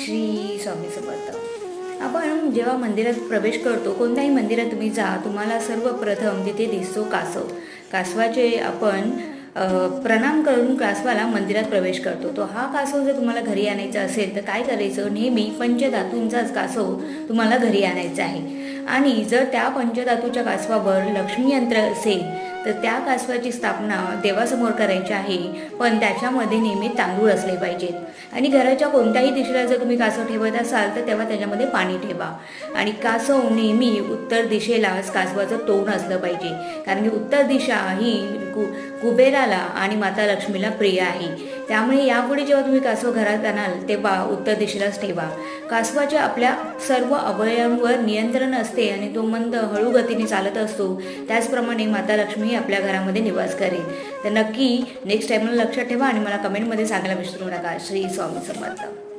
श्री स्वामी समर्थ। आपण जेव्हा मंदिरात प्रवेश करतो, कोणत्याही मंदिरात तुम्ही जा, तुम्हाला सर्वप्रथम तिथे दिसतो कासव। कासवाचे आपण प्रणाम करून कासवाला मंदिरात प्रवेश करतो। तो हा कासव जर तुम्हाला घरी आणायचा असेल तर काय करायचं, नेहमी पंचधातूंचाच कासव तुम्हाला घरी आणायचा आहे। आणि जर त्या पंचधातूच्या कासवावर लक्ष्मी यंत्र असेल तर त्या कासवाची स्थापना देवासमोर करायची आहे, पण त्याच्यामध्ये नेहमी तांदूळ असले पाहिजेत। आणि घराच्या कोणत्याही दिशेला जर तुम्ही कासव ठेवत असाल तर तेव्हा त्याच्यामध्ये पाणी ठेवा। आणि कासव नेहमी उत्तर दिशेलाच कासवाचं तोंड असलं पाहिजे, कारण की उत्तर दिशा ही कुबेराला आणि माता लक्ष्मीला प्रिय आहे। त्यामुळे यापुढे जेव्हा तुम्ही कासव घरात आणाल तेव्हा उत्तर दिशेलाच ठेवा। कासवाच्या आपल्या सर्व अवयवांवर नियंत्रण असते आणि तो मंद हळू गतीने चालत असतो, त्याचप्रमाणे माता लक्ष्मी आपल्या घरामध्ये निवास करेल। तर नक्की नेक्स्ट टाइमला लक्षात ठेवा आणि मला कमेंटमध्ये सांगायला विसरू नका। श्री स्वामी समर्थ।